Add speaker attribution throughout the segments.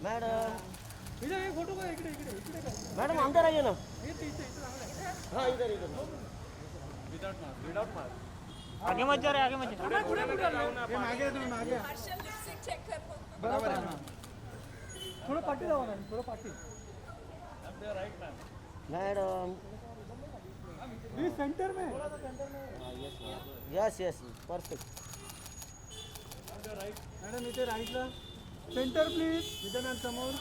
Speaker 1: Madam
Speaker 2: इधर एक photo का इकडे इकडे इकडे काय
Speaker 1: मॅडम अंदर आइए ना.
Speaker 2: इथे इथे इथे चांगलं आहे.
Speaker 1: हाँ इधर इधर.
Speaker 2: विदाउट मास्क
Speaker 3: आगे मत जा रे, आगे मत जा.
Speaker 2: हे मागे तुम्ही मागे
Speaker 4: हर्षल लिपस्टिक चेक कर फक्त.
Speaker 2: बरोबर आहे ना. थोडं पाठी जाऊ ना थोडं पाठी
Speaker 1: मैडम.
Speaker 2: प्लीज सेंटर में
Speaker 1: यस यस परफेक्ट.
Speaker 2: मॅडम इथे राईटला सेंटर प्लीज. इथे मॅम समोर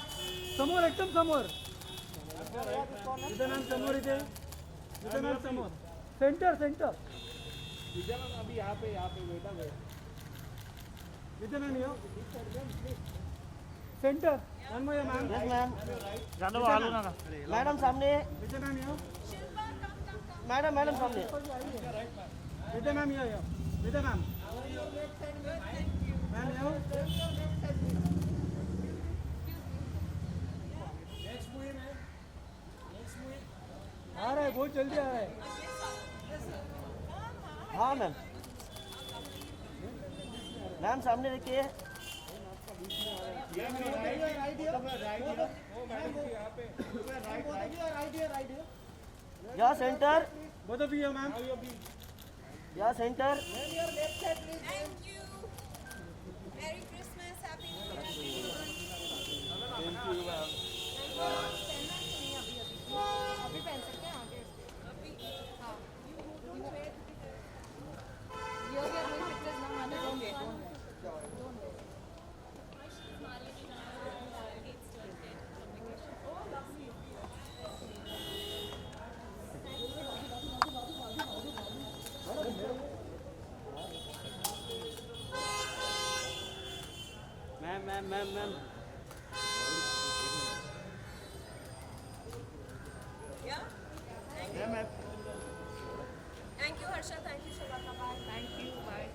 Speaker 2: समोर एकदम समोर. इथे मॅम समोर इथे इथे मॅम समोर सेंटर सेंटर. अभी यहाँ पे बेटा गए इथे मॅम यो centre one more ma'am.
Speaker 1: Yes ma'am.
Speaker 3: जानो आलू ना का.
Speaker 1: मैडम सामने.
Speaker 2: इथे मॅम यो
Speaker 1: मैडम मैडम सामने.
Speaker 2: इथे मॅम यो यो इथे मॅम मैम यो. आ रहा है बहुत जल्दी आ रहा है.
Speaker 1: हाँ मैम. मैम सामने देखिए. या centre.
Speaker 2: Both of you ma'am.
Speaker 1: या centre.
Speaker 4: Thank you. Merry Christmas, Happy New Year. अभी पहन सकते हैं आगे अभी हाँ ये भी अपने पिक्चर्स ना माने don't wait.
Speaker 1: Ma'am.
Speaker 4: Yeah? Thank you, Harsha. Thank you, Shalaka. Bye. Thank you. Bye.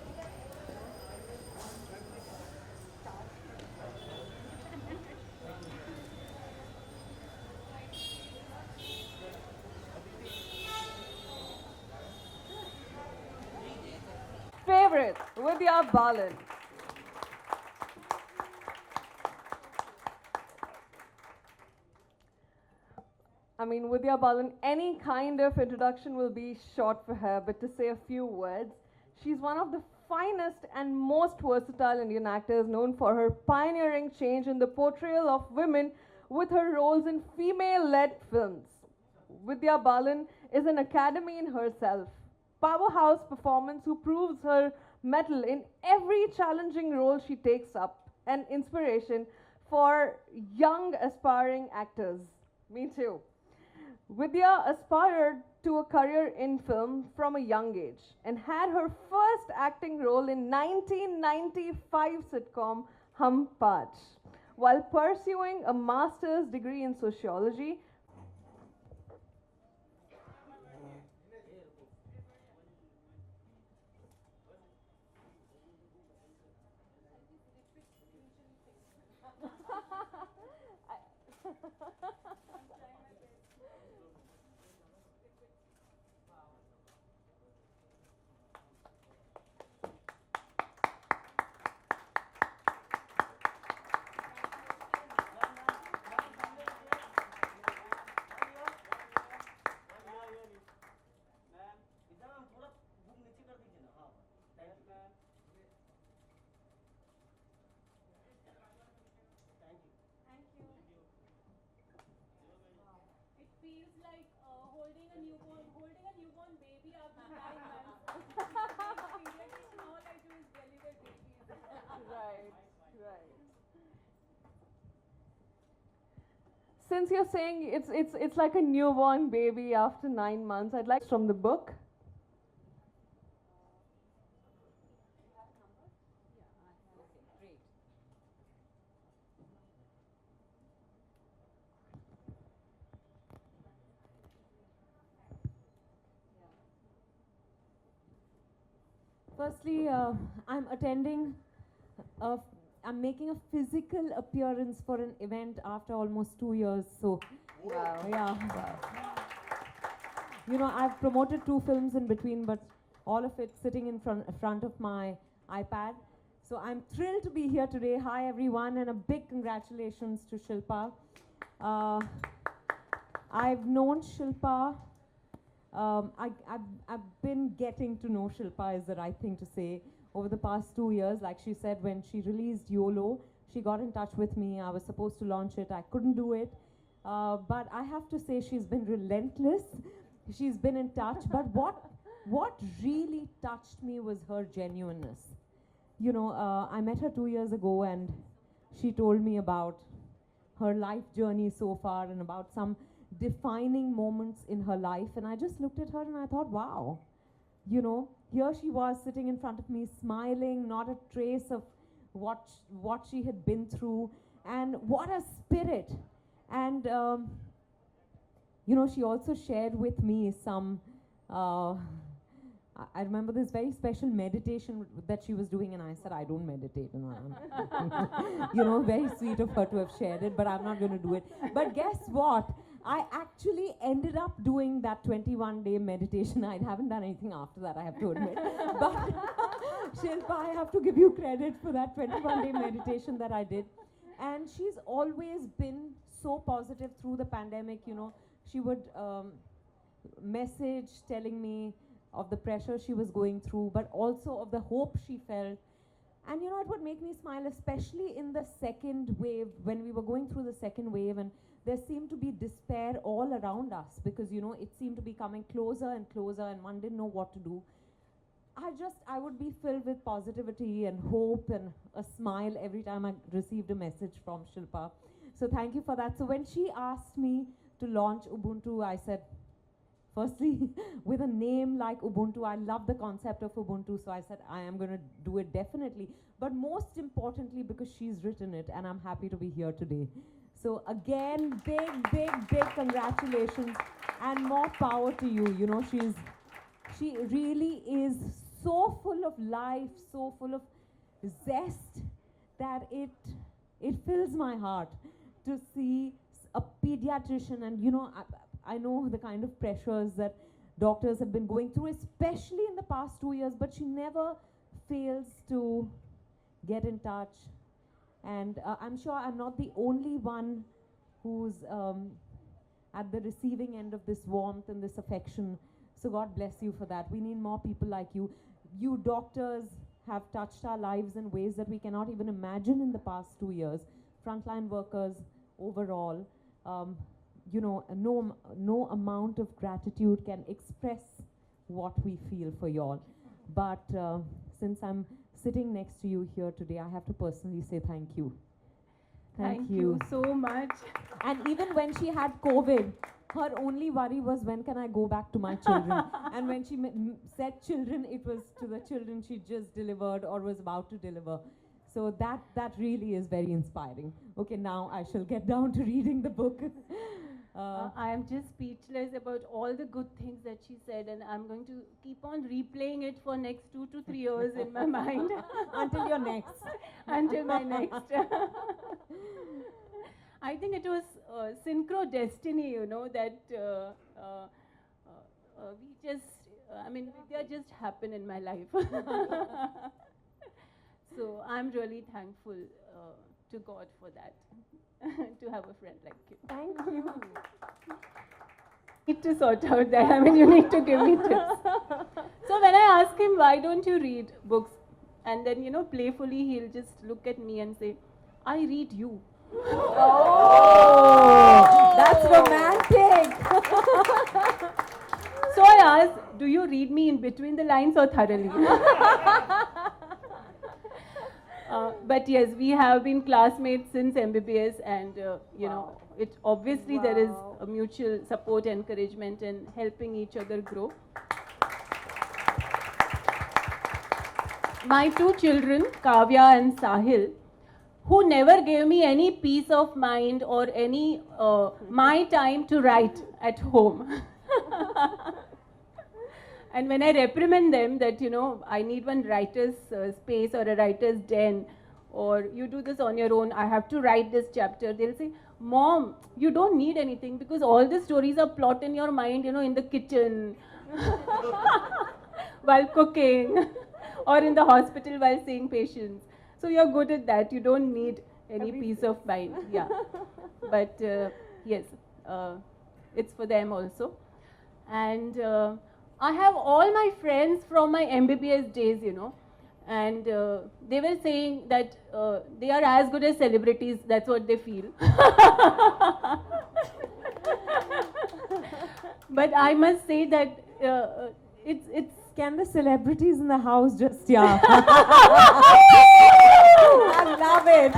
Speaker 5: Favorite, Vidya Balan. I mean, Vidya Balan, any kind of introduction will be short for her, but to say a few words, she's one of the finest and most versatile Indian actors known for her pioneering change in the portrayal of women with her roles in female led films. Vidya Balan is an academy in herself, powerhouse performance who proves her mettle in every challenging role she takes up, an inspiration for young aspiring actors. Me too. Vidya aspired to a career in film from a young age and had her first acting role in 1995 sitcom Hum Paanch. While pursuing a master's degree in sociology,
Speaker 6: It feels like holding a newborn baby after 9 months. Pediatrician, all I do is deliver babies.
Speaker 5: right, right. Since you're saying it's like a newborn baby after 9 months, I'd like from the book.
Speaker 6: Firstly, I'm making a physical appearance for an event after almost 2 years. So,
Speaker 5: Wow.
Speaker 6: yeah. You know, I've promoted 2 films in between, but all of it sitting in front of my iPad.
Speaker 7: So I'm thrilled to be here today. Hi everyone, and a big congratulations to Shilpa. I've known Shilpa. I've been getting to know Shilpa, is the right thing to say, over the past 2 years. Like she said, when she released YOLO, she got in touch with me. I was supposed to launch it. I couldn't do it. But I have to say she's been relentless. She's been in touch. But what really touched me was her genuineness. You know, I met her 2 years ago, and she told me about her life journey so far and about some defining moments in her life. And I just looked at her and I thought, wow, you know, here she was sitting in front of me smiling, not a trace of what she had been through, and what a spirit. And you know, she also shared with me some I remember this very special meditation that she was doing, and I said, I don't meditate. You know, you know, very sweet of her to have shared it, but I'm not going to do it. But guess what? I actually ended up doing that 21-day meditation. I haven't done anything after that, I have to admit. But Shilpa, I have to give you credit for that 21-day meditation that I did. And she's always been so positive through the pandemic. You know, she would message telling me of the pressure she was going through, but also of the hope she felt. And you know, it would make me smile, especially in the second wave, when we were going through the second wave, and there seemed to be despair all around us, because you know, it seemed to be coming closer and closer, and one didn't know what to do. I would be filled with positivity and hope and a smile every time I received a message from Shilpa. So thank you for that. So when she asked me to launch Ubuntu, I said, firstly, with a name like Ubuntu, I love the concept of Ubuntu, so I said, I am going to do it definitely. But most importantly, because she's written it, and I'm happy to be here today. So again, big congratulations, and more power to you. You know, she really is so full of life, so full of zest, that it fills my heart to see a pediatrician. And you know, I know the kind of pressures that doctors have been going through, especially in the past 2 years, but she never fails to get in touch. And I'm sure I'm not the only one who's at the receiving end of this warmth and this affection. So God bless you for that. We need more people like you. You doctors have touched our lives in ways that we cannot even imagine in the past 2 years. Frontline workers overall. You know, no amount of gratitude can express what we feel for y'all. But since I'm sitting next to you here today, I have to personally say thank you.
Speaker 6: Thank you so much.
Speaker 7: And even when she had COVID, her only worry was, when can I go back to my children? And when she said children, it was to the children she just delivered or was about to deliver. So that really is very inspiring. Okay, now I shall get down to reading the book.
Speaker 6: I am just speechless about all the good things that she said, and I'm going to keep on replaying it for next 2 to 3 years in my mind.
Speaker 7: Until your next.
Speaker 6: Until my next. I think it was synchro destiny, you know, that we just, I mean, Vidya just happened in my life. So I'm really thankful to God for that. To have a friend like you.
Speaker 7: Thank you.
Speaker 6: Need to sort out that. I mean, you need to give me tips. So when I ask him, why don't you read books? And then, you know, playfully he'll just look at me and say, I read you.
Speaker 7: Oh, that's romantic.
Speaker 6: So I asked, do you read me in between the lines or thoroughly? But yes, we have been classmates since MBBS, and you know, it obviously there is a mutual support, encouragement, and helping each other grow. My 2 children, Kavya and Sahil, who never gave me any peace of mind or any my time to write at home. And when I reprimand them that, you know, I need one writer's space or a writer's den, or you do this on your own, I have to write this chapter, they'll say, Mom, you don't need anything, because all the stories are plot in your mind, you know, in the kitchen, while cooking, or in the hospital while seeing patients. So you're good at that. You don't need any peace of mind. Yeah. But yes, it's for them also. And I have all my friends from my MBBS days, you know, and they were saying that they are as good as celebrities. That's what they feel. But I must say that it's
Speaker 7: Can the celebrities in the house just, yeah. I love it.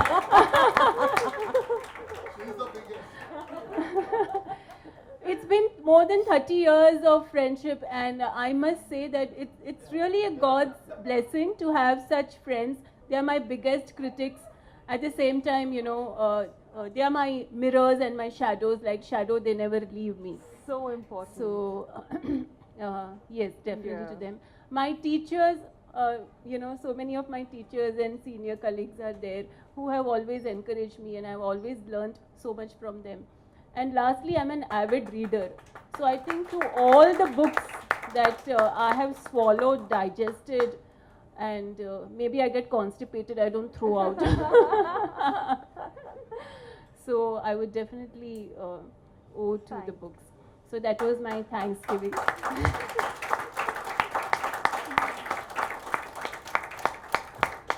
Speaker 6: it's been more than 30 years of friendship, and I must say that it's really a God's blessing to have such friends. They are my biggest critics. At the same time, you know, they are my mirrors and my shadows. Like shadow, they never leave me.
Speaker 5: So important.
Speaker 6: So, yes, definitely
Speaker 5: Yeah.
Speaker 6: to them. My teachers, you know, so many of my teachers and senior colleagues are there who have always encouraged me, and I've always learned so much from them. And lastly, I'm an avid reader. So I think to all the books that I have swallowed, digested, and maybe I get constipated, I don't throw out. So I would definitely owe to the books. So that was my Thanksgiving.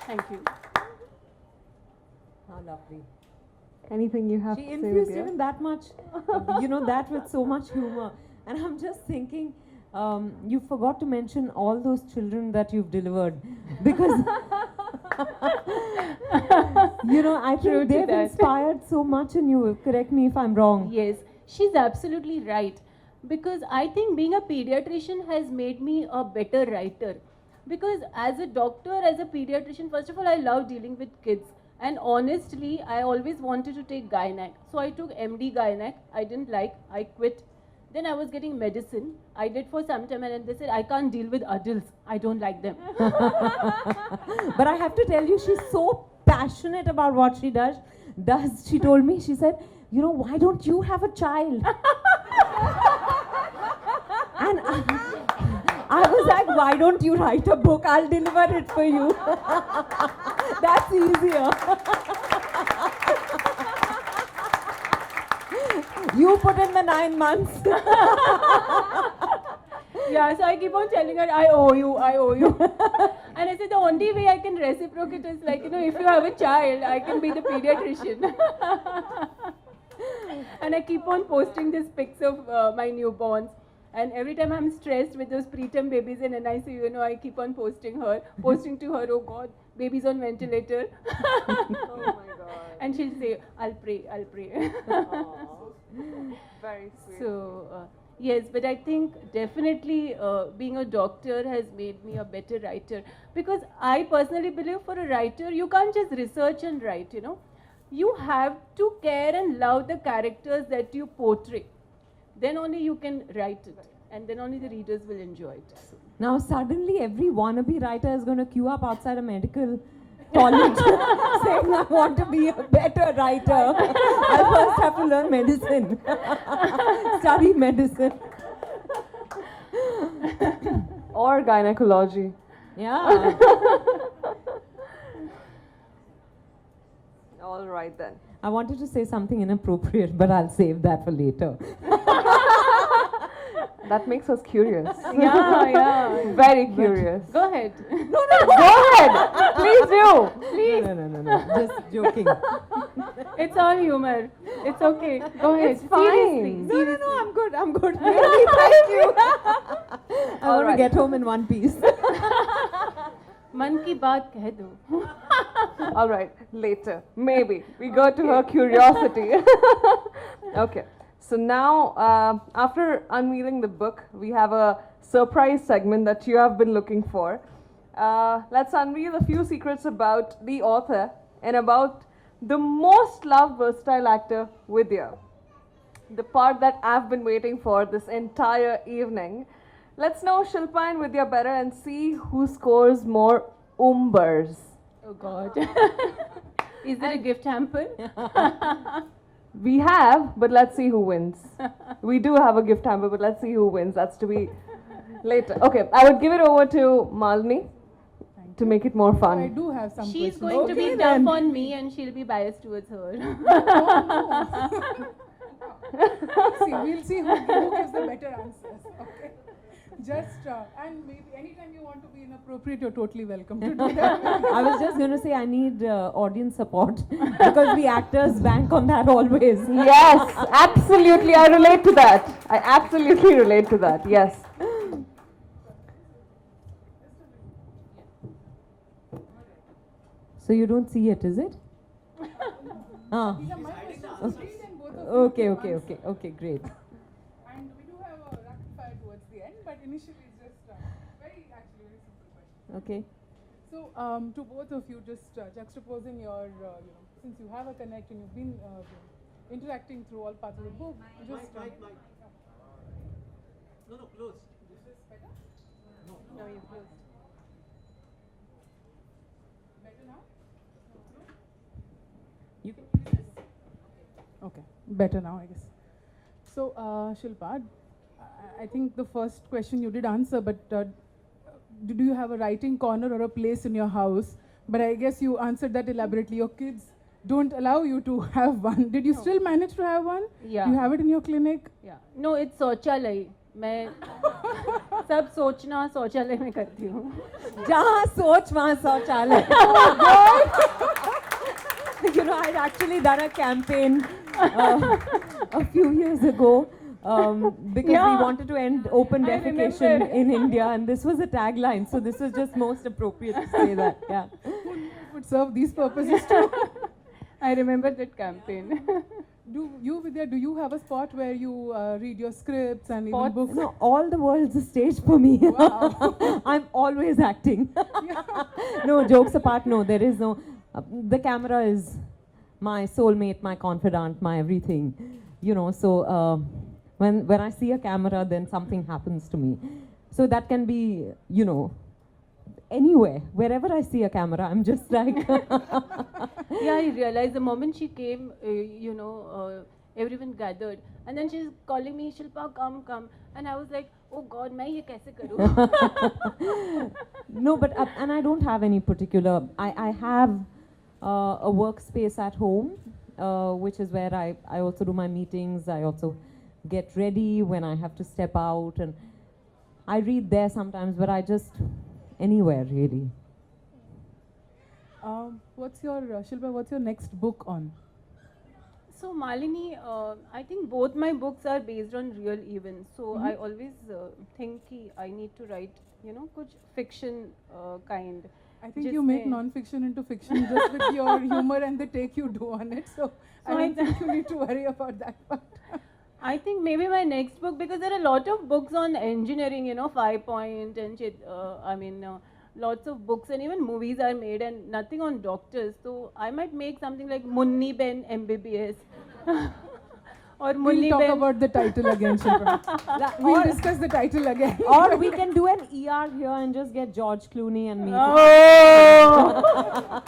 Speaker 6: Thank you.
Speaker 7: How lovely.
Speaker 5: Anything you have
Speaker 7: She
Speaker 5: to say,
Speaker 7: infused
Speaker 5: Vidya?
Speaker 7: even that much, you know, that with so much humor. And I'm just thinking, you forgot to mention all those children that you've delivered. Because, you know, I
Speaker 6: True
Speaker 7: think
Speaker 6: to
Speaker 7: they've
Speaker 6: that.
Speaker 7: inspired so much in you. Correct me if I'm wrong.
Speaker 6: Yes, she's absolutely right. Because I think being a pediatrician has made me a better writer. Because as a doctor, as a pediatrician, first of all, I love dealing with kids. And honestly, I always wanted to take Gynac. So I took MD Gynac. I didn't like, I quit. Then I was getting medicine. I did for some time, and they said, I can't deal with adults. I don't like them.
Speaker 7: But I have to tell you, she's so passionate about what she does. She told me, she said, you know, why don't you have a child? And I was like, why don't you write a book? I'll deliver it for you. That's easier. You put in the 9 months.
Speaker 6: Yeah, so I keep on telling her, I owe you, I owe you. And I said, the only way I can reciprocate is like, you know, if you have a child, I can be the pediatrician. And I keep on posting these pics of my newborns. And every time I'm stressed with those preterm babies in NICU, you know, I keep on posting to her, oh God, baby's on ventilator.
Speaker 5: Oh my God.
Speaker 6: And she'll say, I'll pray, I'll pray.
Speaker 5: Very sweet.
Speaker 6: So, yes, but I think definitely being a doctor has made me a better writer. Because I personally believe for a writer, you can't just research and write, you know. You have to care and love the characters that you portray. Then only you can write it. And then only the readers will enjoy it. So.
Speaker 7: Now suddenly every wannabe writer is going to queue up outside a medical college saying, I want to be a better writer. I first have to learn medicine. Study medicine.
Speaker 5: Or gynecology.
Speaker 7: Yeah.
Speaker 5: All right then.
Speaker 7: I wanted to say something inappropriate, but I'll save that for later.
Speaker 5: That makes us curious.
Speaker 6: Yeah.
Speaker 5: Very curious.
Speaker 6: Go ahead.
Speaker 5: Go ahead. Please do.
Speaker 6: Please.
Speaker 7: No. Just joking.
Speaker 6: It's all humor. It's okay. Go ahead.
Speaker 5: It's fine.
Speaker 6: Seriously.
Speaker 7: No, I'm good. Really, thank you. I want
Speaker 5: right.
Speaker 7: to get home in one piece.
Speaker 6: Man ki baat keh do.
Speaker 5: All right, later. Maybe. We go to her curiosity. Okay. So now, after unveiling the book, we have a surprise segment that you have been looking for. Let's unveil a few secrets about the author and about the most loved versatile actor, Vidya. The part that I've been waiting for this entire evening. Let's know Shilpa and Vidya better and see who scores more umbers.
Speaker 6: Oh God. Is there a gift hamper?
Speaker 5: We have, but let's see who wins. We do have a gift hamper, but let's see who wins. That's to be later. Okay, I would give it over to Malini to make it more
Speaker 2: I
Speaker 5: fun.
Speaker 2: do have some
Speaker 6: She's
Speaker 2: questions.
Speaker 6: going to be
Speaker 7: Okay,
Speaker 6: tough
Speaker 7: then.
Speaker 6: on me and she'll be biased towards her.
Speaker 2: See, we'll see who gives the better answers. Okay. Just and maybe anytime you want to be inappropriate, you're totally welcome to do that.
Speaker 7: I was just going to say I need audience support because we actors bank on that always.
Speaker 5: Yes, absolutely. I relate to that. I absolutely relate to that. Yes.
Speaker 7: So you don't see it, is it? Ah. Okay, okay, okay, okay, great.
Speaker 2: And we do have a rapid fire towards the end, but initially it's just very simple question.
Speaker 7: Okay.
Speaker 2: So, to both of you, just juxtaposing your, since you have a connect and you've been interacting through all parts of the book, just.
Speaker 1: No, close.
Speaker 2: Is this better?
Speaker 6: No, you closed.
Speaker 2: Better now?
Speaker 7: You can.
Speaker 2: Okay, better now, I guess. So, Shilpa, I think the first question you did answer, but do you have a writing corner or a place in your house? But I guess you answered that elaborately. Your kids don't allow you to have one. Did you still manage to have one?
Speaker 6: Yeah.
Speaker 2: Do you have it in your clinic?
Speaker 6: Yeah. No, it's शौचालय. मैं सब सोचना शौचालय में करती हूँ.
Speaker 7: जहाँ सोच वहाँ शौचालय. You know, I'd actually done a campaign a few years ago because
Speaker 6: Yeah.
Speaker 7: we wanted to end open
Speaker 6: I
Speaker 7: defecation
Speaker 6: remember.
Speaker 7: in India, and this was a tagline. So this was just most appropriate to say that. Yeah.
Speaker 2: Would serve these purposes too.
Speaker 6: I remember that campaign.
Speaker 2: Do you, Vidya, do you have a spot where you read your scripts and even
Speaker 6: Spots?
Speaker 2: books?
Speaker 7: No, all the world's a stage for me.
Speaker 2: Wow.
Speaker 7: I'm always acting. No, jokes apart, no, there is no. The camera is my soulmate, my confidant, my everything. You know, so when I see a camera, then something happens to me. So that can be, you know, anywhere, wherever I see a camera, I'm just like.
Speaker 6: Yeah, I realized the moment she came, everyone gathered. And then she's calling me, Shilpa, come, come. And I was like, oh God, मैं ये कैसे करूँ?
Speaker 7: No, but and I don't have any particular. I have a workspace at home, which is where I also do my meetings. I also get ready when I have to step out, and I read there sometimes. But I just anywhere really.
Speaker 2: What's your Shilpa? What's your next book on?
Speaker 6: So Malini, I think both my books are based on real events. So I always think कि I need to write, कुछ fiction kind.
Speaker 2: I think you make non-fiction into fiction just with your humor and the take you do on it. So I don't think you need to worry about that part.
Speaker 6: I think maybe my next book, because there are a lot of books on engineering, 5 Point and lots of books and even movies are made and nothing on doctors. So I might make something like Munni Ben MBBS. Or
Speaker 2: We'll
Speaker 6: Munni
Speaker 2: talk
Speaker 6: Ben.
Speaker 2: about the title again, Shilpa. We'll discuss the title again.
Speaker 7: Or we can do an ER here and just get George Clooney and me.
Speaker 6: Oh!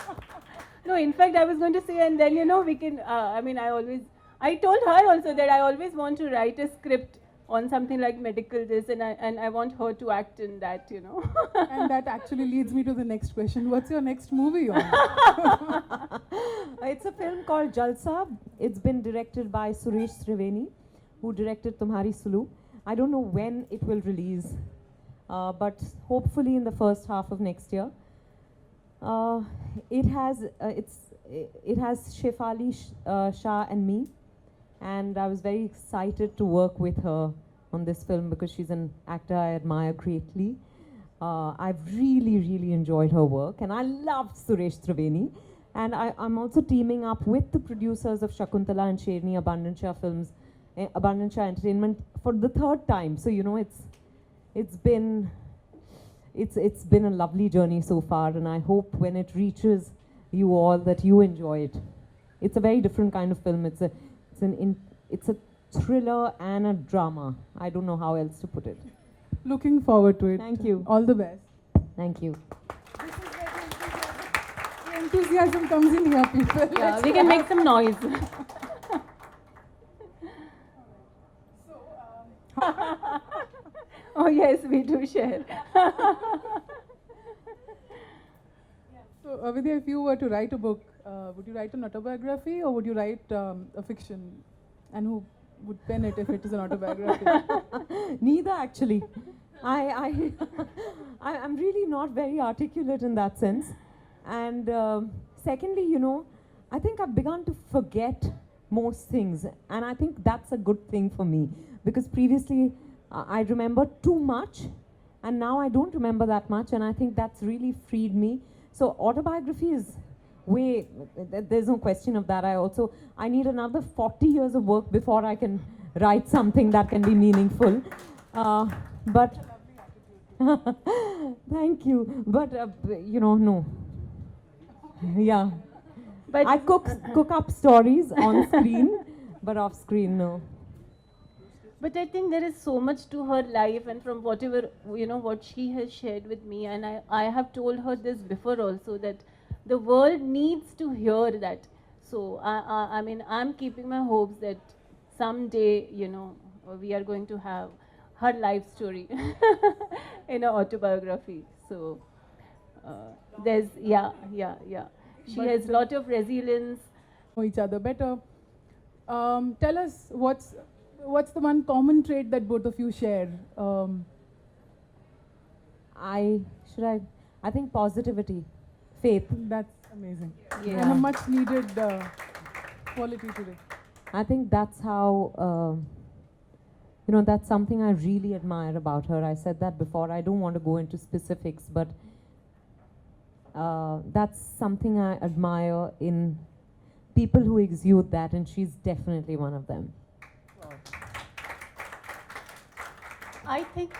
Speaker 6: No, in fact, I was going to say, and then, we can, I told her also that I always want to write a script on something like medical this, and I want her to act in that,
Speaker 2: And that actually leads me to the next question. What's your next movie on?
Speaker 7: It's a film called Jalsa. It's been directed by Suresh Triveni, who directed Tumhari Sulu. I don't know when it will release, but hopefully in the first half of next year. It has Shefali Shah and me, and I was very excited to work with her on this film because she's an actor I admire greatly. I've really, really enjoyed her work, and I loved Suresh Triveni. And I'm also teaming up with the producers of Shakuntala and Sherni, Abundant Shah Films, Abundant Shah Entertainment for the third time. So it's been a lovely journey so far, and I hope when it reaches you all that you enjoy it. It's a very different kind of film. It's a thriller and a drama. I don't know how else to put it.
Speaker 2: Looking forward to it.
Speaker 7: Thank you.
Speaker 2: All the best.
Speaker 7: Thank you.
Speaker 2: Enthusiasm comes in here, people.
Speaker 6: Yeah, we can make some noise.
Speaker 2: So,
Speaker 6: Oh yes, we do share.
Speaker 8: So, Vidya, if you were to write a book, would you write an autobiography or would you write a fiction? And who would pen it if it is an autobiography?
Speaker 7: Neither, actually. I'm really not very articulate in that sense. And secondly, you know, I think I've begun to forget most things. And I think that's a good thing for me. Because previously, I remember too much. And now I don't remember that much. And I think that's really freed me. So autobiography is there's no question of that. I need another 40 years of work before I can write something that can be meaningful. But thank you. But you know, no. Yeah.
Speaker 6: But
Speaker 7: I cook up stories on screen, but off screen, no.
Speaker 6: But I think there is so much to her life, and from whatever, you know, what she has shared with me, and I have told her this before also, that the world needs to hear that. So I mean, I'm keeping my hopes that someday, you know, we are going to have her life story in an autobiography. So there's, yeah. She has lot of resilience.
Speaker 8: Know each other better. Tell us what's the one common trait that both of you share?
Speaker 7: I think positivity, faith.
Speaker 8: That's amazing.
Speaker 7: Yeah.
Speaker 8: And a much needed quality today.
Speaker 7: I think that's how, you know, that's something I really admire about her. I said that before. I don't want to go into specifics, but that's something I admire in people who exude that, and she's definitely one of them.
Speaker 6: I think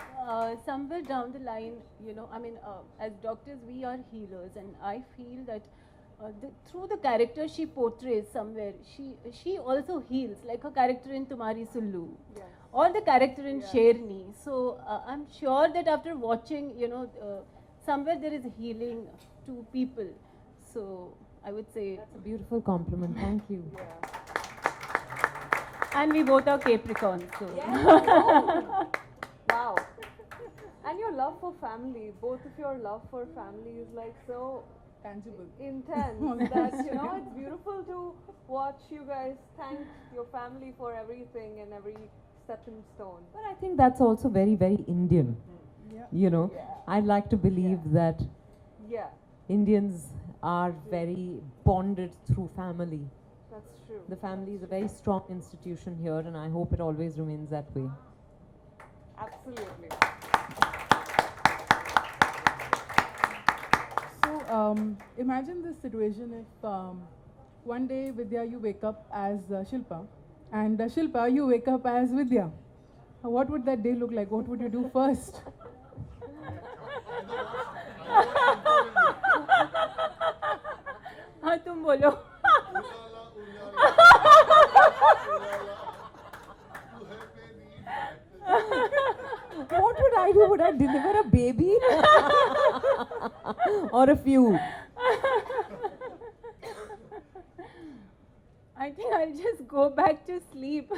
Speaker 6: somewhere down the line, you know, I mean, as doctors, we are healers, and I feel that through the character she portrays somewhere, she also heals, like her character in Tumhari Sullu, or the character in Sherni. So I'm sure that after watching, you know, somewhere there is healing to people. So I would say
Speaker 7: It's a beautiful compliment. Thank you.
Speaker 6: And we both are Capricorns, so.
Speaker 5: Wow. And your love for family, both of your love for family is like so
Speaker 8: Tangible.
Speaker 5: intense that, you know, it's beautiful to watch you guys thank your family for everything and every stepping stone.
Speaker 7: But I think that's also very, very Indian.
Speaker 8: Yeah.
Speaker 7: You know, I'd like to believe that
Speaker 5: Yeah,
Speaker 7: Indians are very bonded through family.
Speaker 5: that's true.
Speaker 7: The family is a very strong institution here, and I hope it always remains that way.
Speaker 5: Absolutely.
Speaker 8: So imagine this situation if one day Vidya you wake up as Shilpa, and Shilpa you wake up as Vidya. What would that day look like? What would you do first?
Speaker 6: हाँ तुम बोलो.
Speaker 7: What would I do? Would I deliver a baby? Or a few?
Speaker 6: I think I'll just go back to sleep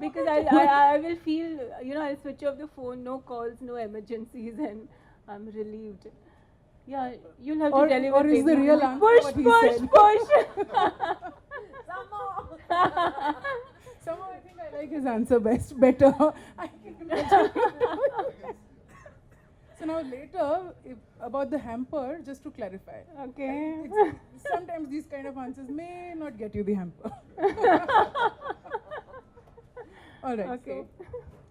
Speaker 6: because I will feel, you know, I'll switch off the phone, no calls, no emergencies, and I'm relieved. Yeah, you'll have to deliver.
Speaker 8: Or is the
Speaker 6: baby.
Speaker 8: real answer
Speaker 6: Push,
Speaker 8: what he
Speaker 6: push,
Speaker 8: said?
Speaker 6: push.
Speaker 8: Somehow I think I like his answer better. I can imagine. So now later, about the hamper, just to clarify.
Speaker 6: Okay.
Speaker 8: Sometimes these kind of answers may not get you the hamper. All right.
Speaker 6: Okay.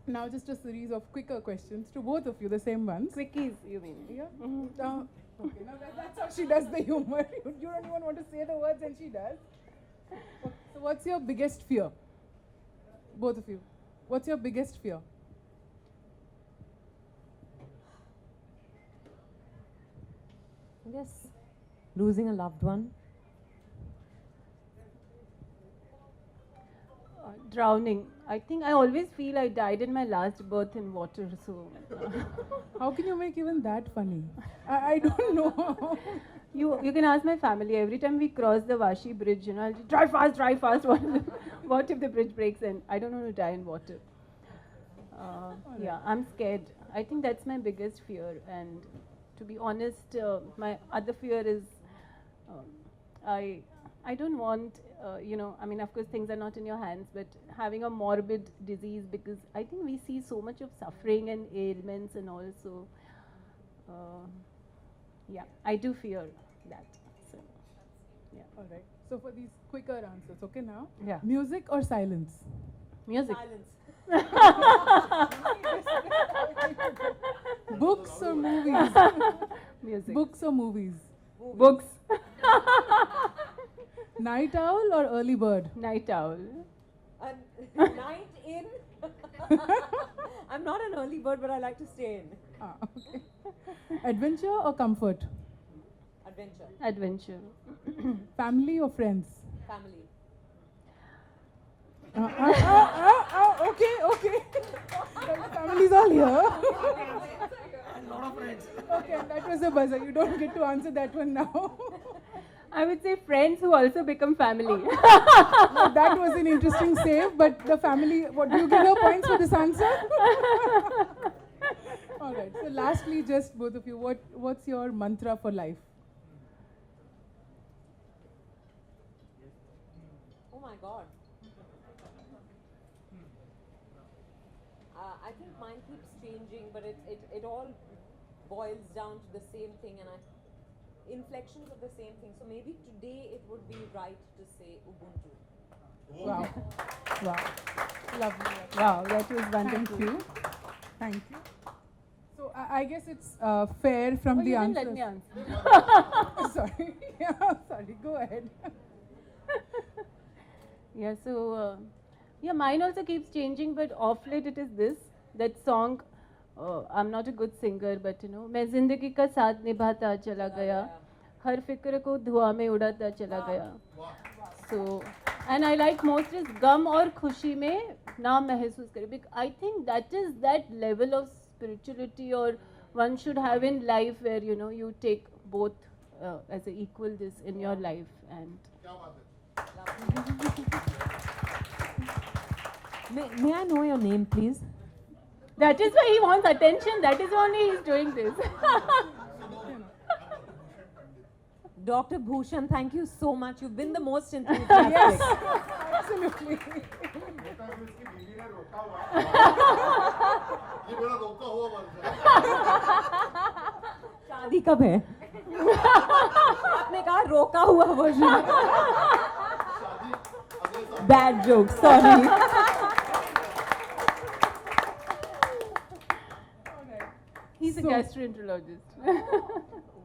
Speaker 8: So now just a series of quicker questions to both of you, the same ones.
Speaker 6: Quickies, you mean?
Speaker 8: Yeah. Okay. Now that's how she does the humor. You don't even want to say the words, and she does. Okay, so what's your biggest fear? Both of you. What's your biggest fear?
Speaker 7: I guess losing a loved one.
Speaker 6: Drowning. I think I always feel I died in my last birth in water, so.
Speaker 8: How can you make even that funny? I don't know.
Speaker 6: You can ask my family. Every time we cross the Vashi bridge, you know, I'll just drive fast. What if the bridge breaks and I don't want to die in water? Yeah, I'm scared. I think that's my biggest fear. And to be honest, my other fear is I don't want, I mean, of course, things are not in your hands, but having a morbid disease, because I think we see so much of suffering and ailments, and also, yeah, I do fear that. So, yeah.
Speaker 8: All right. So for these quicker answers, okay now?
Speaker 6: Yeah.
Speaker 8: Music or silence?
Speaker 6: Music.
Speaker 8: Books or movies?
Speaker 6: Music.
Speaker 8: Books or movies?
Speaker 6: Books.
Speaker 8: Night owl or early bird?
Speaker 6: Night owl.
Speaker 7: Night in. I'm not an early bird, but I like to stay in.
Speaker 8: Ah, okay. Adventure or comfort?
Speaker 7: Adventure.
Speaker 6: Adventure.
Speaker 8: Family or friends?
Speaker 7: Family.
Speaker 8: Okay. Family's all here.
Speaker 1: A lot of friends.
Speaker 8: Okay, that was a buzzer. You don't get to answer that one now.
Speaker 6: I would say friends who also become family.
Speaker 8: No, that was an interesting save, but the family, what do you give her points for this answer? All right. So lastly, just both of you, what's your mantra for life?
Speaker 7: Oh my God. I think mine keeps changing, but it all boils down to the same thing, and inflections of the same thing. So maybe today it would be right to say Ubuntu.
Speaker 8: Wow. Wow. Lovely.
Speaker 6: Wow, that was wonderful.
Speaker 8: Thank you. So I guess it's fair from
Speaker 6: Oh,
Speaker 8: the
Speaker 6: you didn't
Speaker 8: answers.
Speaker 6: let me answer.
Speaker 8: Sorry. Yeah, sorry. Go ahead.
Speaker 6: Yeah, so yeah, mine also keeps changing, but off late it is that song. I'm not a good singer, but मैं जिंदगी का साथ निभाता चला गया, हर फिक्र को धुआं में उड़ाता चला गया. So, and I like most is गम और खुशी में ना महसूस करे. Because I think that is that level of spirituality or one should have in life where you take both as a equal this in your life. And
Speaker 7: May I know your name, please?
Speaker 6: that is why he wants attention. That is only he is doing this.
Speaker 7: Dr. Bhushan, thank you so much. You've been the most enthusiastic.
Speaker 8: Absolutely.
Speaker 7: शादी कब है? आपने कहा रोका हुआ version. Bad joke, sorry.
Speaker 6: He's a gastroenterologist.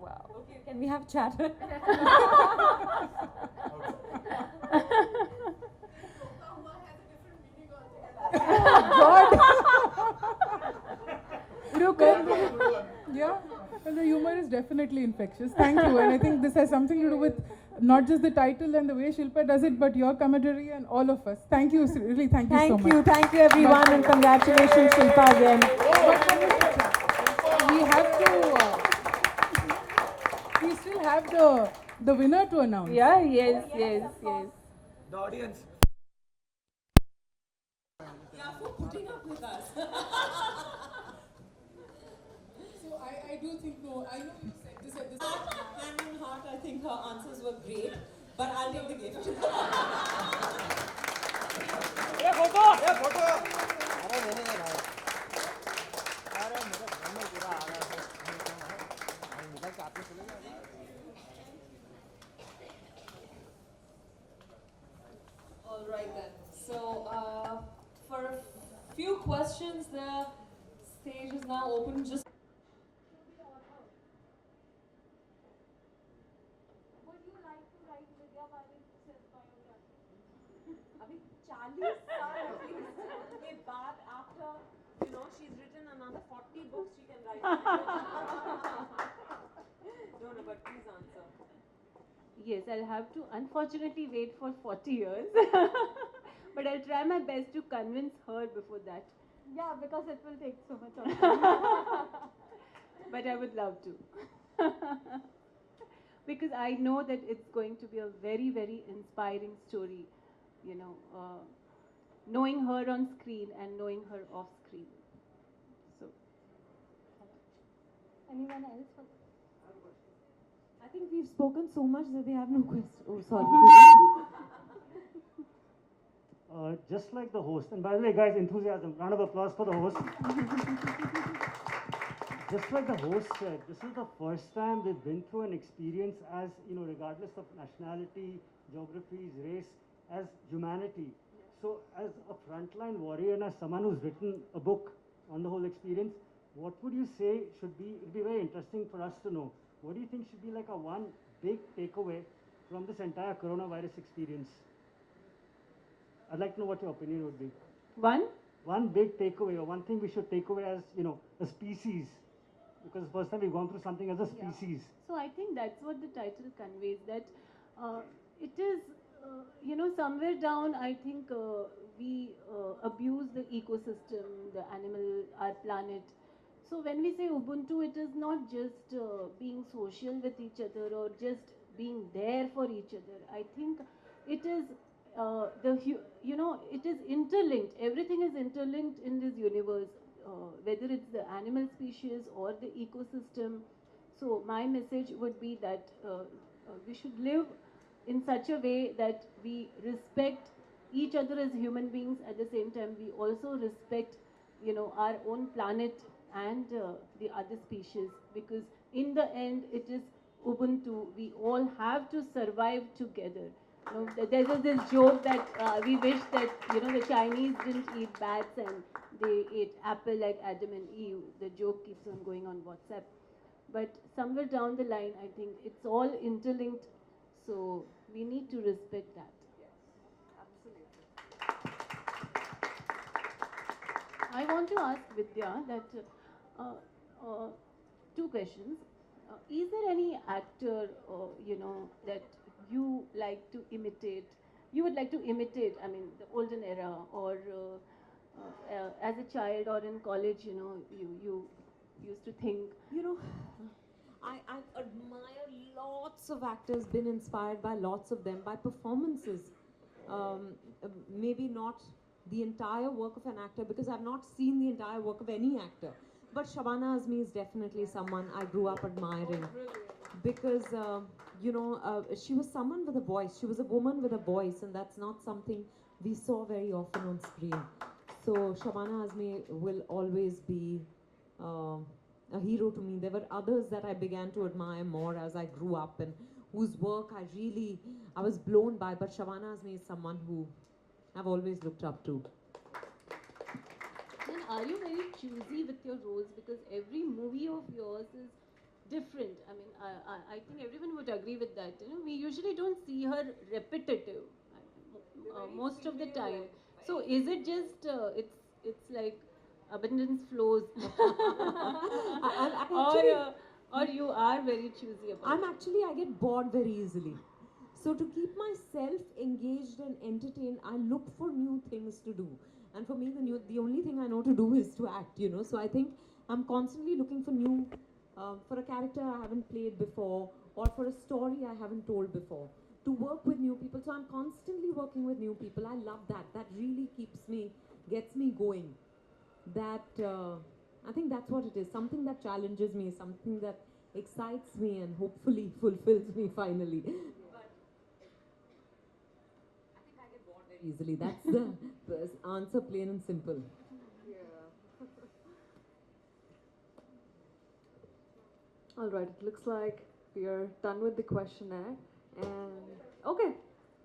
Speaker 6: Wow.
Speaker 7: Okay, can we have chatter?
Speaker 8: Yeah, well, the humor is definitely infectious. Thank you. And I think this has something to do with not just the title and the way Shilpa does it, but your commentary and all of us. Thank you, really, thank you so much.
Speaker 7: Thank you everyone, and congratulations Shilpa again.
Speaker 8: We have to, we still have the winner to announce.
Speaker 6: Yeah, yes.
Speaker 1: The audience.
Speaker 8: So I do think, no, I know you said this at this
Speaker 7: Hand on heart, I think her answers were great, but I'll take the gift.
Speaker 1: अरे मैंने नहीं भाई. अरे मेरे घर में पूरा आ रहा है. निकल के आपने चले गए.
Speaker 5: All right then. So, for a few questions, the stage is now open. Just. Would you like to write Vidya Balan's biography?
Speaker 7: अभी 40 साल at least के बाद, after she's written another 40 books, she can write. No, but please answer.
Speaker 6: Yes, I'll have to unfortunately wait for 40 years. But I'll try my best to convince her before that.
Speaker 5: Yeah, because it will take so much of
Speaker 6: But I would love to. Because I know that it's going to be a very, very inspiring story, knowing her on screen and knowing her off screen. So,
Speaker 5: Anyone else?
Speaker 7: I think we've spoken so much that they have no question. Oh, sorry.
Speaker 9: Just like the host, and by the way, guys, enthusiasm, round of applause for the host. Just like the host said, this is the first time they've been through an experience as, you know, regardless of nationality, geographies, race, as humanity. So as a frontline warrior and as someone who's written a book on the whole experience, what would you say should be, it'd be very interesting for us to know, what do you think should be like a one big takeaway from this entire coronavirus experience? I'd like to know what your opinion would be. One big takeaway, or one thing we should take away as, you know, a species. Because the first time we've gone through something as a species.
Speaker 6: So I think that's what the title conveys, that it is, somewhere down, I think we abuse the ecosystem, the animal, our planet. So when we say Ubuntu, it is not just being social with each other or just being there for each other. I think it is it is interlinked. Everything is interlinked in this universe, whether it's the animal species or the ecosystem. So my message would be that we should live in such a way that we respect each other as human beings. At the same time, we also respect, our own planet and the other species, because in the end, it is Ubuntu. We all have to survive together. There was this joke that we wish that the Chinese didn't eat bats and they ate apple like Adam and Eve. The joke keeps on going on WhatsApp. But somewhere down the line, I think it's all interlinked. So we need to respect that. I want to ask Vidya that two questions. Is there any actor, that you like to imitate? You would like to imitate, I mean, the olden era, or as a child or in college, you used to think.
Speaker 7: I admire lots of actors, been inspired by lots of them, by performances. Maybe not the entire work of an actor, because I've not seen the entire work of any actor. But Shabana Azmi is definitely someone I grew up admiring. Because, she was someone with a voice. She was a woman with a voice, and that's not something we saw very often on screen. So Shabana Azmi will always be a hero to me. There were others that I began to admire more as I grew up, and whose work I was blown by. But Shabana Azmi is someone who I've always looked up to.
Speaker 6: Then are you very choosy with your roles? Because every movie of yours is different. I mean, I think everyone would agree with that. We usually don't see her repetitive most of the time. So is it just it's like abundance flows, or you are very choosy about it?
Speaker 7: I get bored very easily. So to keep myself engaged and entertained, I look for new things to do. And for me, the only thing I know to do is to act, So I think I'm constantly looking for new, for a character I haven't played before, or for a story I haven't told before, to work with new people. So I'm constantly working with new people. I love that. That really gets me going. That, I think that's what it is. Something that challenges me, something that excites me and hopefully fulfills me finally. Easily. That's the answer, plain and simple.
Speaker 5: All right, it looks like we are done with the questionnaire. And okay,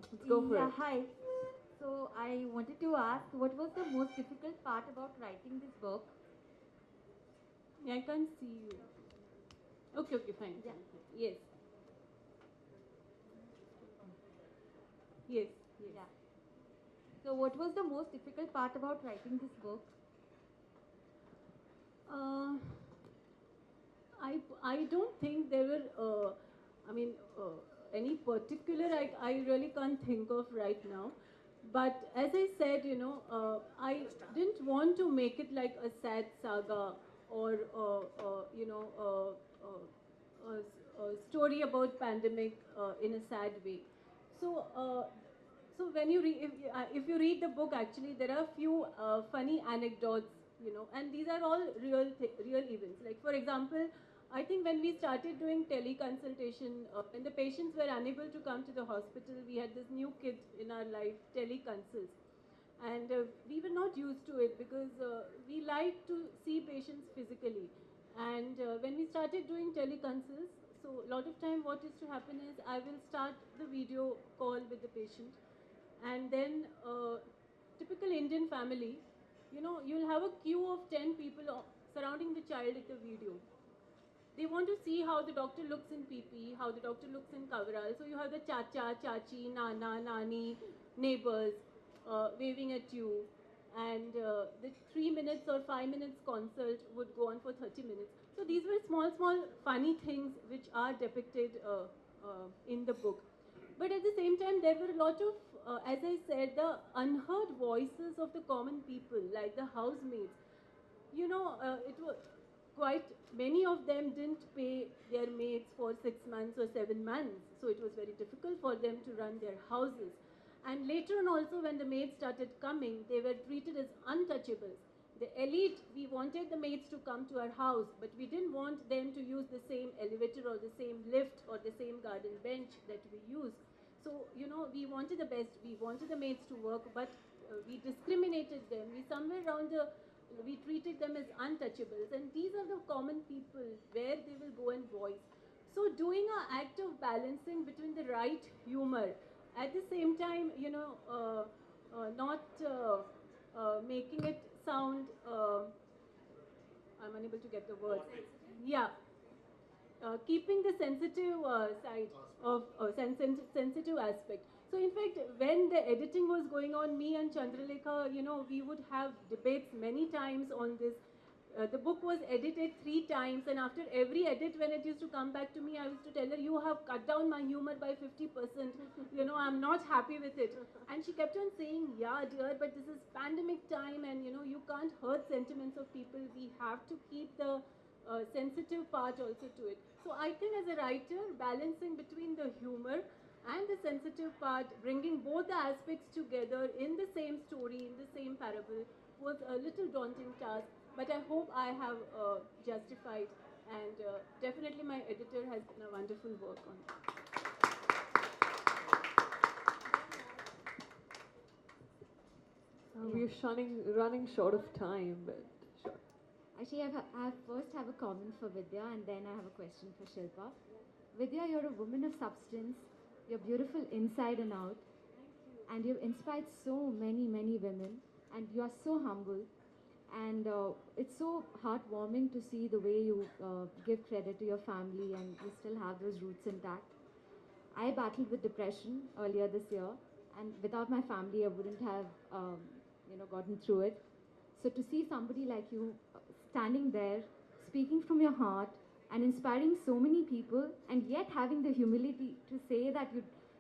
Speaker 5: let's go for it.
Speaker 10: Hi. So I wanted to ask, what was the most difficult part about writing this book?
Speaker 6: Yeah, I can't see you. Okay, fine.
Speaker 10: Yeah.
Speaker 6: Yes. Yes.
Speaker 10: Yeah. So what was the most difficult part about writing this book?
Speaker 6: I don't think there were, any particular I really can't think of right now. But as I said, I didn't want to make it like a sad saga or, a story about pandemic in a sad way. So, when you if you read the book, actually there are a few funny anecdotes, and these are all real events. Like for example, I think when we started doing teleconsultation, when the patients were unable to come to the hospital, we had this new kid in our life, teleconsults. And we were not used to it because we like to see patients physically. And when we started doing teleconsults, so a lot of time what is to happen is I will start the video call with the patient, and then typical Indian family, you know, you'll have a queue of 10 people surrounding the child at the video. They want to see how the doctor looks in PP, how the doctor looks in coverall. So you have the chacha, chachi, nana, nani, neighbors waving at you. And the 3 minutes or 5 minutes consult would go on for 30 minutes. So these were small, small funny things which are depicted in the book. But at the same time, there were a lot of, as I said, the unheard voices of the common people, like the housemaids. You know, it was quite many of them didn't pay their maids for 6 months or 7 months, so it was very difficult for them to run their houses. And later on also, when the maids started coming, they were treated as untouchables. The elite, we wanted the maids to come to our house, but we didn't want them to use the same elevator or the same lift or the same garden bench that we use. So, you know, we wanted the best. We wanted the maids to work, but we discriminated them. We treated them as untouchables. And these are the common people where they will go and voice. So doing an act of balancing between the right humor, at the same time, you know, not making it sound, I'm unable to get the word. Yeah. Keeping the sensitive side of sensitive aspect. So in fact, when the editing was going on, me and Chandralekha, you know, we would have debates many times on this. The book was edited 3 times, and after every edit, when it used to come back to me, I used to tell her, you have cut down my humor by 50%. You know, I'm not happy with it. And she kept on saying, yeah, dear, but this is pandemic time, and you know, you can't hurt sentiments of people. We have to keep the sensitive part also to it. So I think as a writer, balancing between the humor and the sensitive part, bringing both the aspects together in the same story, in the same parable, was a little daunting task. But I hope I have justified, and definitely my editor has done a wonderful work on it.
Speaker 5: We're running short of time, but sure.
Speaker 10: Actually, I first have a comment for Vidya, and then I have a question for Shilpa. Vidya, you're a woman of substance. You're beautiful inside and out. And you've inspired so many, many women. And you're so humble. And it's so heartwarming to see the way you give credit to your family and you still have those roots intact. I battled with depression earlier this year. And without my family, I wouldn't have, gotten through it. So to see somebody like you standing there, speaking from your heart, and inspiring so many people, and yet having the humility to say that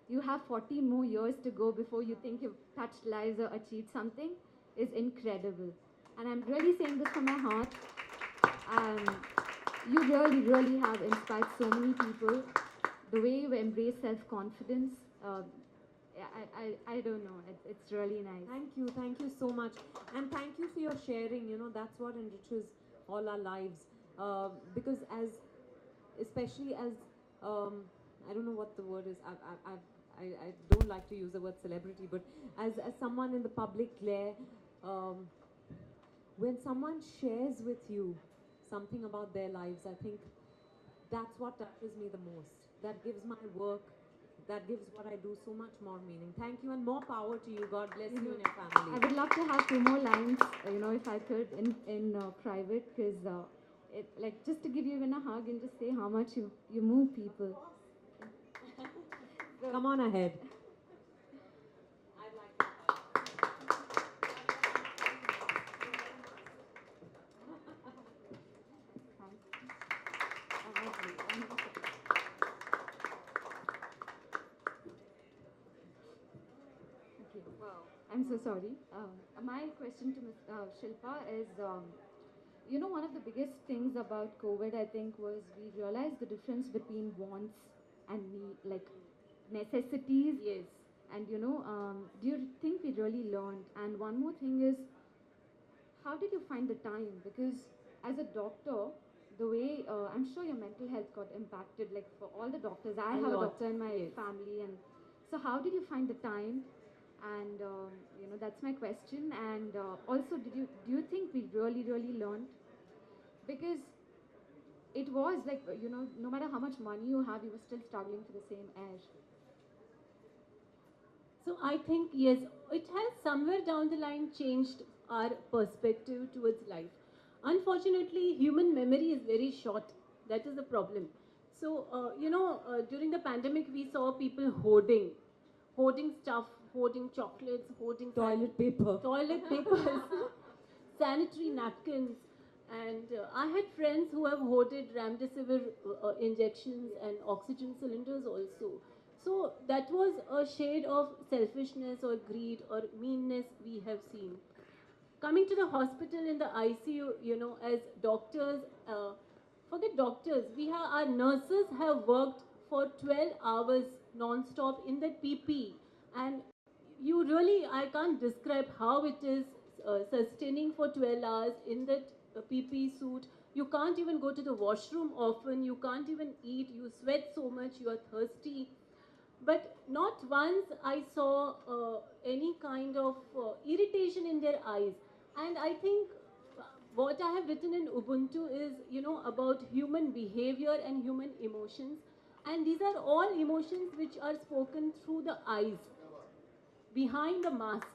Speaker 10: you have 40 more years to go before you think you've touched lives or achieved something, is incredible. And I'm really saying this from my heart. You really, really have inspired so many people. The way you embrace self-confidence, I don't know, it's really nice.
Speaker 7: Thank you so much. And thank you for your sharing, you know, that's what enriches all our lives. Because especially as, I don't know what the word is, I don't like to use the word celebrity, but as someone in the public glare, when someone shares with you something about their lives, I think that's what touches me the most. That gives my work, that gives what I do so much more meaning. Thank you, and more power to you. God bless you and your family.
Speaker 10: I would love to have 2 more lines, if I could, in private, because just to give you even a hug and just say how much you move people.
Speaker 7: Come on ahead.
Speaker 10: I'm so sorry. My question to Ms. Shilpa is, one of the biggest things about COVID, I think, was we realized the difference between wants and necessities.
Speaker 6: Yes.
Speaker 10: And, do you think we really learned? And one more thing is, how did you find the time? Because as a doctor, the way I'm sure your mental health got impacted, like for all the doctors. I
Speaker 6: A
Speaker 10: have a
Speaker 6: lot,
Speaker 10: doctor in my
Speaker 6: yes.
Speaker 10: family, and so how did you find the time? And that's my question. And also, do you think we really learned? Because it was like no matter how much money you have, you were still struggling for the same air.
Speaker 6: So I think yes, it has somewhere down the line changed our perspective towards life. Unfortunately, human memory is very short. That is the problem. So during the pandemic, we saw people hoarding stuff, hoarding chocolates, hoarding
Speaker 7: Toilet paper.
Speaker 6: toilet papers, sanitary napkins. And I had friends who have hoarded remdesivir injections and oxygen cylinders also. So that was a shade of selfishness or greed or meanness we have seen. Coming to the hospital in the ICU, as doctors, forget doctors, our nurses have worked for 12 hours non-stop in that PP. And I can't describe how it is sustaining for 12 hours in that PP suit. You can't even go to the washroom often, you can't even eat, you sweat so much, you are thirsty. But not once I saw any kind of irritation in their eyes. And I think what I have written in Ubuntu is, about human behavior and human emotions. And these are all emotions which are spoken through the eyes, behind the mask.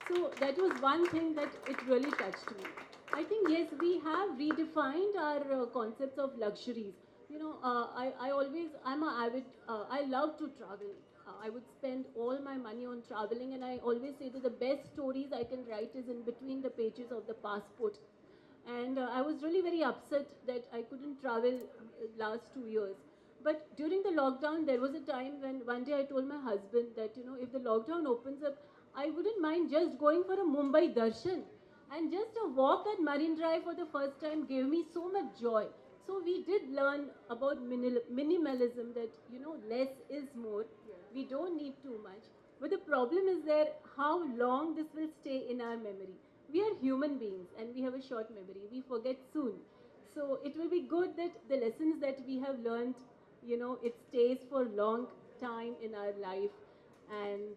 Speaker 6: So that was one thing that it really touched me. I think, yes, we have redefined our concepts of luxuries. I'm a avid, I love to travel. I would spend all my money on traveling, and I always say that the best stories I can write is in between the pages of the passport. And I was really very upset that I couldn't travel last 2 years. But during the lockdown, there was a time when one day I told my husband that, if the lockdown opens up, I wouldn't mind just going for a Mumbai darshan. And just a walk at Marine Drive for the first time gave me so much joy. So we did learn about minimalism, that, less is more. We don't need too much. But the problem is there, how long this will stay in our memory. We are human beings and we have a short memory. We forget soon. So it will be good that the lessons that we have learned, it stays for long time in our life. And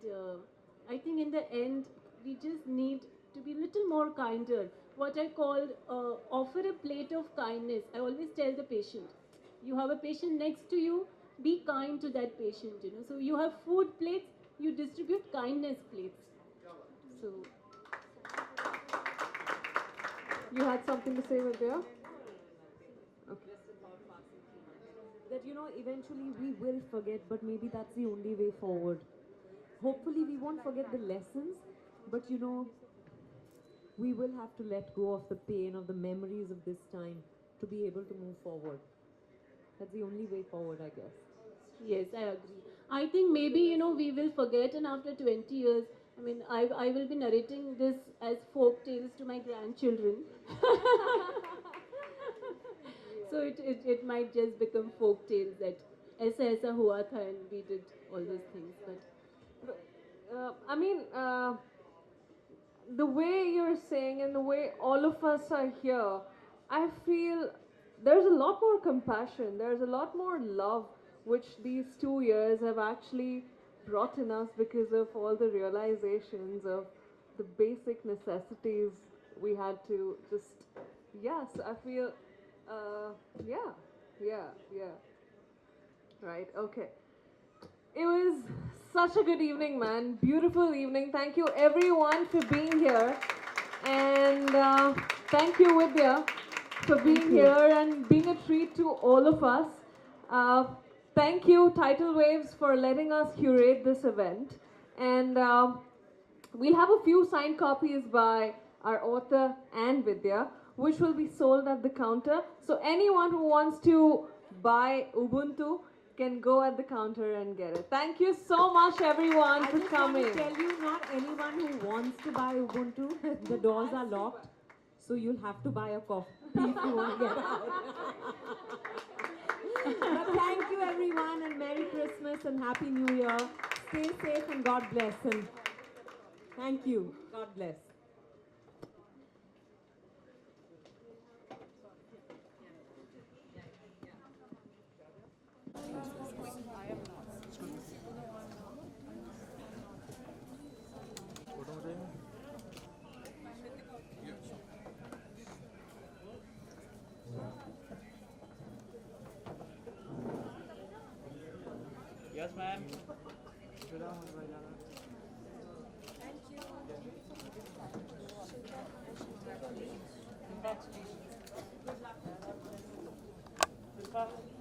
Speaker 6: I think in the end, we just need to be a little more kinder. What I call offer a plate of kindness. I always tell the patient, you have a patient next to you, be kind to that patient. So you have food plates, you distribute kindness plates. So
Speaker 5: You had something to say, Vidya?
Speaker 7: That eventually we will forget, but maybe that's the only way forward. Hopefully we won't forget the lessons, but we will have to let go of the pain, of the memories of this time to be able to move forward. That's the only way forward, I guess.
Speaker 6: yes, I agree. I think maybe, we will forget, and after 20 years, I will be narrating this as folk tales to my grandchildren. So it might just become folk tales that aisa aisa hua tha, and we did all those things. But
Speaker 5: The way you're saying and the way all of us are here, I feel there's a lot more compassion, there's a lot more love, which these 2 years have actually brought in us because of all the realizations of the basic necessities we had to just, yes, I feel, yeah, yeah. Right, okay. It was such a good evening, man. Beautiful evening. Thank you, everyone, for being here. And thank you, Vidya, for being here and being a treat to all of us. Thank you, Tidal Waves, for letting us curate this event. And we'll have a few signed copies by our author and Vidya, which will be sold at the counter. So anyone who wants to buy Ubuntu can go at the counter and get it. Thank you so much, everyone, for coming.
Speaker 7: I just want to tell you, not anyone who wants to buy Ubuntu, the doors are locked, so you'll have to buy a coffee if you want to get out. But thank you, everyone, and Merry Christmas and Happy New Year. Stay safe and God bless. And thank you. God bless.
Speaker 3: Yes, ma'am.
Speaker 5: Congratulations. Good luck.